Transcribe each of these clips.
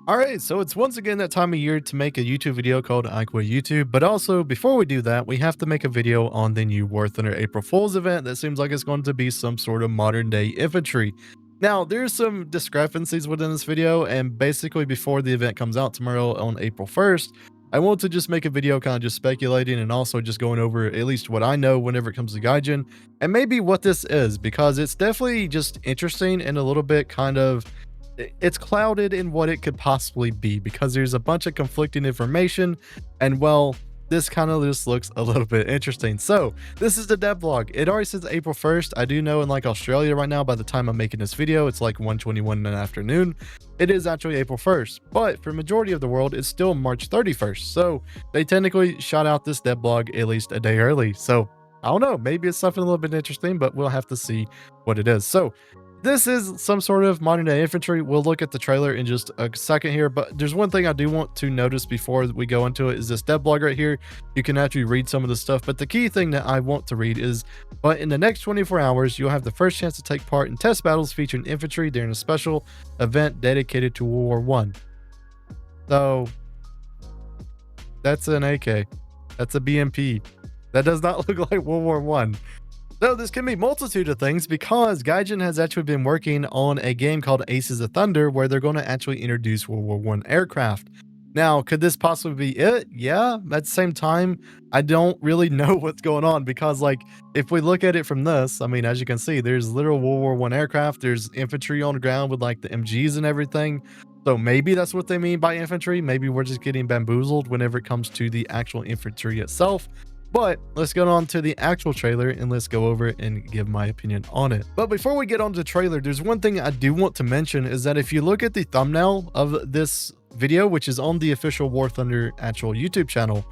Alright, so it's once again that time of year to make a YouTube video called I Quit YouTube, but also before we do that, we have to make a video on the new War Thunder April Fool's event that seems like it's going to be some sort of modern day infantry. Now, there's some discrepancies within this video, and basically before the event comes out tomorrow on April 1st, I want to just make a video kind of just speculating and also just going over at least what I know whenever it comes to Gaijin, and maybe what this is, because it's definitely just interesting and a little bit kind of it's clouded in what it could possibly be because there's a bunch of conflicting information, and well, this kind of just looks a little bit interesting. So this is the devlog. It already says April 1st. I do know in like Australia right now, by the time I'm making this video, it's like 1:21 in the afternoon. It is actually April 1st, but for majority of the world, it's still March 31st. So they technically shot out this devlog at least a day early. So I don't know, maybe it's something a little bit interesting, but we'll have to see what it is. So this is some sort of modern day infantry. We'll look at the trailer in just a second here, but there's one thing I do want to notice before we go into it is this devlog right here. You can actually read some of the stuff, but the key thing that I want to read is, but in the next 24 hours, you'll have the first chance to take part in test battles featuring infantry during a special event dedicated to World War I. So that's an AK. That's a BMP. That does not look like World War I. So this can be multitude of things because Gaijin has actually been working on a game called Aces of Thunder where they're going to actually introduce World War I aircraft. Now, could this possibly be it? Yeah. At the same time, I don't really know what's going on because, like, if we look at it from this, I mean, as you can see, there's literal World War I aircraft. There's infantry on the ground with like the MGs and everything. So maybe that's what they mean by infantry. Maybe we're just getting bamboozled whenever it comes to the actual infantry itself. But let's get on to the actual trailer and let's go over it and give my opinion on it. But before we get on to the trailer, there's one thing I do want to mention is that if you look at the thumbnail of this video, which is on the official War Thunder actual YouTube channel,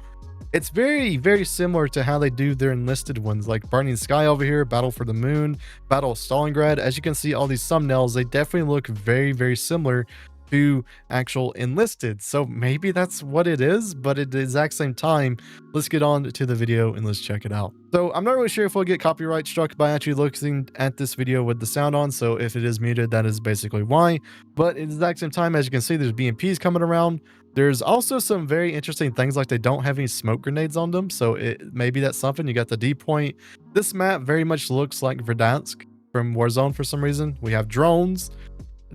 it's very, very similar to how they do their enlisted ones, like Burning Sky over here, Battle for the Moon, Battle of Stalingrad. As you can see, all these thumbnails, they definitely look very, very similar to actual enlisted. So maybe that's what it is, but at the exact same time, let's get on to the video and let's check it out. So I'm not really sure if we'll get copyright struck by actually looking at this video with the sound on. So if it is muted, that is basically why. But at the exact same time, as you can see, there's BMPs coming around. There's also some very interesting things, like they don't have any smoke grenades on them. So maybe that's something. You got the D point. This map very much looks like Verdansk from Warzone for some reason. We have drones.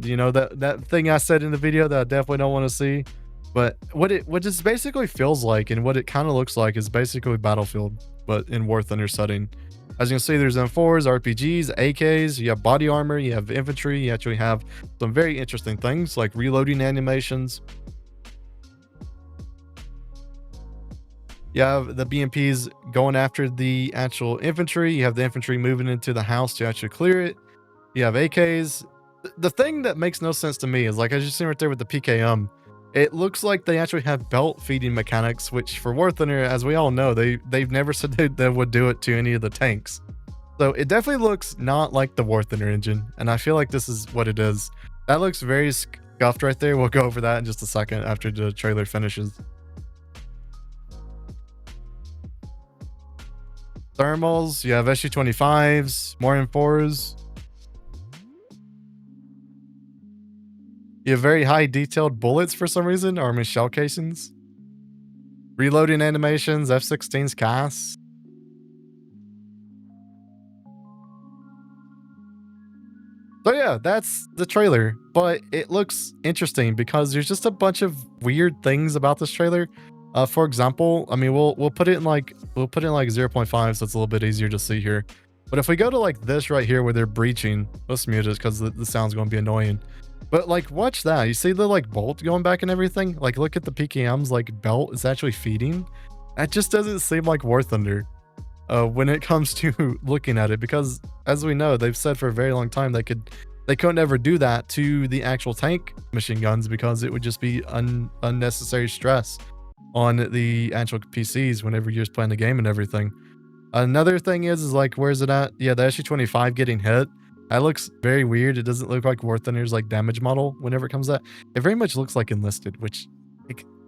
You know, that thing I said in the video that I definitely don't want to see. But what this basically feels like and what it kind of looks like is basically Battlefield, but in War Thunder setting. As you can see, there's M4s, RPGs, AKs, you have body armor, you have infantry, you actually have some very interesting things like reloading animations. You have the BMPs going after the actual infantry, you have the infantry moving into the house to actually clear it. You have AKs. The thing that makes no sense to me is, like, as you see right there with the PKM, it looks like they actually have belt feeding mechanics, which for War Thunder, as we all know, they've never said they would do it to any of the tanks. So it definitely looks not like the War Thunder engine, and I feel like this is what it is. That looks very scuffed right there. We'll go over that in just a second after the trailer finishes. Thermals, you have SU-25s, more M4s. You have very high detailed bullets for some reason, or shell casings. Reloading animations, F-16's CAS. So yeah, that's the trailer, but it looks interesting because there's just a bunch of weird things about this trailer. For example, I mean, we'll put it in like 0.5, so it's a little bit easier to see here. But if we go to like this right here where they're breaching, let's mute it because the sound's going to be annoying. But like, watch that. You see the like bolt going back and everything? Like, look at the PKM's like belt is actually feeding. That just doesn't seem like War Thunder when it comes to looking at it, because as we know, they've said for a very long time they couldn't ever do that to the actual tank machine guns because it would just be unnecessary stress on the actual PCs whenever you're just playing the game and everything. Another thing is like, where's it at? Yeah, the SU-25 getting hit. That looks very weird. It doesn't look like War Thunder's like damage model whenever it comes out. It very much looks like enlisted, which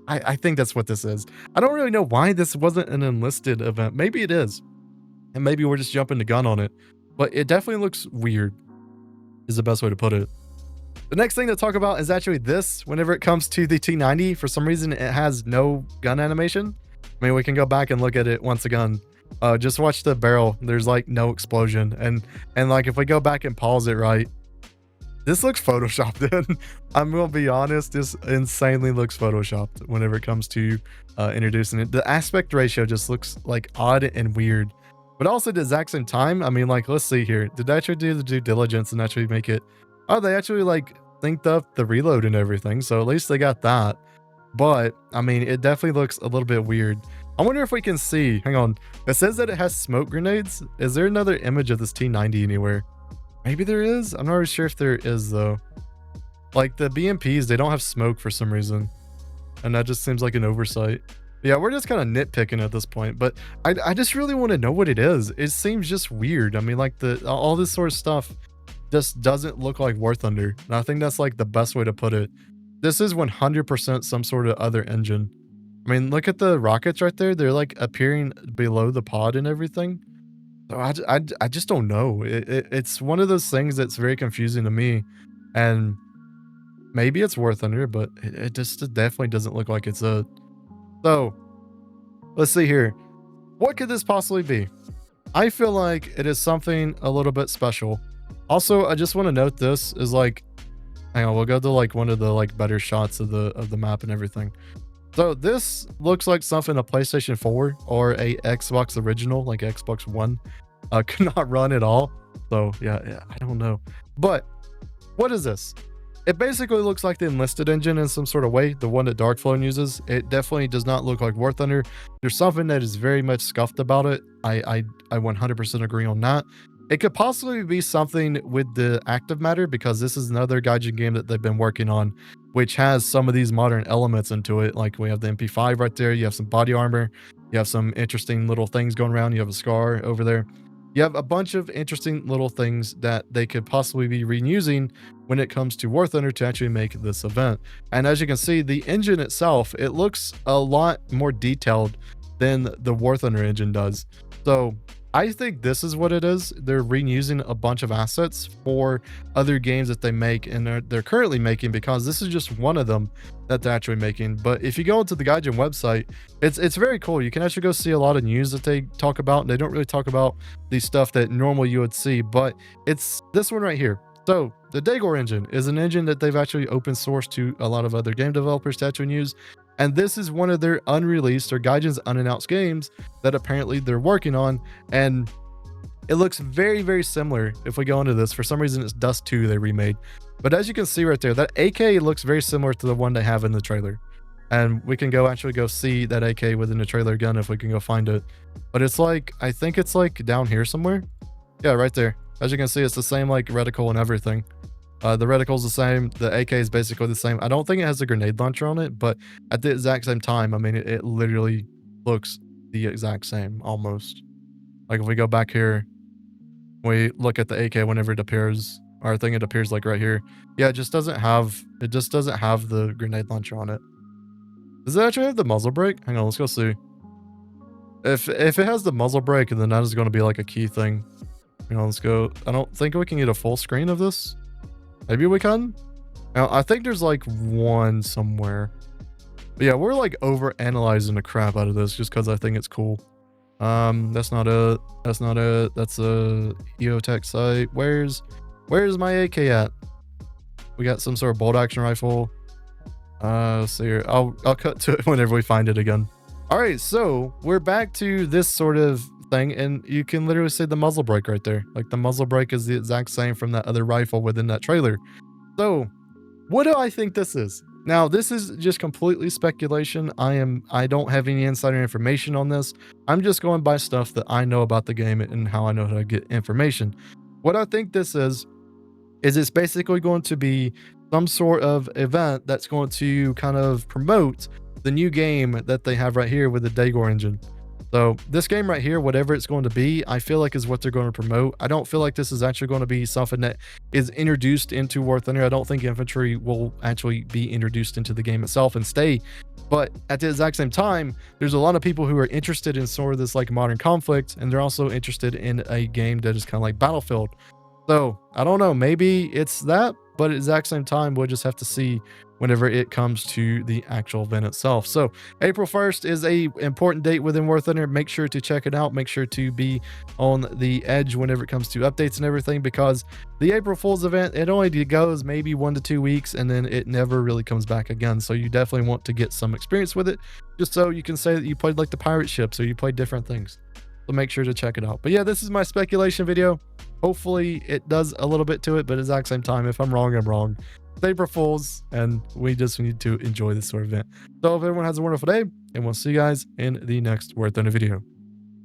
I think that's what this is. I don't really know why this wasn't an enlisted event. Maybe it is. And maybe we're just jumping the gun on it. But it definitely looks weird is the best way to put it. The next thing to talk about is actually this. Whenever it comes to the T90, for some reason it has no gun animation. I mean, we can go back and look at it once again. Just watch the barrel. There's like no explosion, and like if we go back and pause it right, this looks photoshopped in. I'm gonna be honest, this insanely looks photoshopped whenever it comes to introducing it. The aspect ratio just looks like odd and weird, but also at the exact same time, I mean, like, let's see here. Did they actually do the due diligence and actually make it? Oh, they actually like synced up the reload and everything, so at least they got that. But I mean, it definitely looks a little bit weird. I wonder if we can see. Hang on. It says that it has smoke grenades. Is there another image of this T90 anywhere? Maybe there is. I'm not really sure if there is though. Like the BMPs, they don't have smoke for some reason, and that just seems like an oversight. Yeah, we're just kind of nitpicking at this point, but I just really want to know what it is. It seems just weird. I mean, like all this sort of stuff just doesn't look like War Thunder. And I think that's like the best way to put it. This is 100% some sort of other engine. I mean, look at the rockets right there. They're like appearing below the pod and everything. So I just don't know. It's one of those things that's very confusing to me. And maybe it's War Thunder, but it just definitely doesn't look like it's a... So, let's see here. What could this possibly be? I feel like it is something a little bit special. Also, I just want to note this is like... Hang on, we'll go to like one of the like better shots of the map and everything. So this looks like something a PlayStation 4 or a Xbox original, like Xbox One, could not run at all. So yeah, I don't know. But what is this? It basically looks like the Enlisted engine in some sort of way, the one that Darkflame uses. It definitely does not look like War Thunder. There's something that is very much scuffed about it. I 100% agree on that. It could possibly be something with the active matter, because this is another Gaijin game that they've been working on, which has some of these modern elements into it. Like we have the MP5 right there. You have some body armor. You have some interesting little things going around. You have a scar over there. You have a bunch of interesting little things that they could possibly be reusing when it comes to War Thunder to actually make this event. And as you can see, the engine itself, it looks a lot more detailed than the War Thunder engine does. So I think this is what it is. They're reusing a bunch of assets for other games that they make and they're currently making, because this is just one of them that they're actually making. But if you go into the Gaijin website, it's very cool. You can actually go see a lot of news that they talk about. They don't really talk about the stuff that normally you would see, but it's this one right here. So the Daegor engine is an engine that they've actually open sourced to a lot of other game developers to actually use. And this is one of their unreleased or Gaijin's unannounced games that apparently they're working on. And it looks very, very similar. If we go into this, for some reason it's Dust 2 they remade. But as you can see right there, that AK looks very similar to the one they have in the trailer. And we can actually go see that AK within the trailer again if we can go find it. But it's like, I think it's like down here somewhere. Yeah, right there. As you can see, it's the same like reticle and everything. The reticle's the same. The AK is basically the same. I don't think it has a grenade launcher on it, but at the exact same time, I mean, it literally looks the exact same almost. Like if we go back here, we look at the AK whenever it appears, or I think it appears like right here. Yeah, it just doesn't have the grenade launcher on it. Does it actually have the muzzle brake? Hang on, let's go see. If it has the muzzle brake, then that is going to be like a key thing. Hang on, let's go. I don't think we can get a full screen of this. Maybe we can. Now, I think there's like one somewhere. But yeah, we're like over analyzing the crap out of this just because I think it's cool. That's not a that's a EOTech site. Where's my AK at? We got some sort of bolt action rifle. Let's see here. I'll cut to it whenever we find it again. All right, so we're back to this sort of thing, and you can literally see the muzzle brake right there. Like the muzzle brake is the exact same from that other rifle within that trailer. So what do I think this is? Now, this is just completely speculation. I don't have any insider information on this. I'm just going by stuff that I know about the game and how I know how to get information. What I think this is it's basically going to be some sort of event that's going to kind of promote the new game that they have right here with the Daegor engine. So this game right here, whatever it's going to be, I feel like is what they're going to promote. I don't feel like this is actually going to be something that is introduced into War Thunder. I don't think Infantry will actually be introduced into the game itself and stay. But at the exact same time, there's a lot of people who are interested in sort of this like modern conflict, and they're also interested in a game that is kind of like Battlefield. So I don't know, maybe it's that. but at the exact same time, we'll just have to see whenever it comes to the actual event itself. So April 1st is a important date within War Thunder. Make sure to check it out. Make sure to be on the edge whenever it comes to updates and everything, because the April Fool's event, it only goes maybe 1 to 2 weeks and then it never really comes back again. So you definitely want to get some experience with it, just so you can say that you played like the pirate ships or you played different things. So make sure to check it out. But yeah, this is my speculation video. Hopefully it does a little bit to it, but at the exact same time, if I'm wrong, I'm wrong. It's April Fools, and we just need to enjoy this sort of event. So hope everyone has a wonderful day, and we'll see you guys in the next War Thunder video.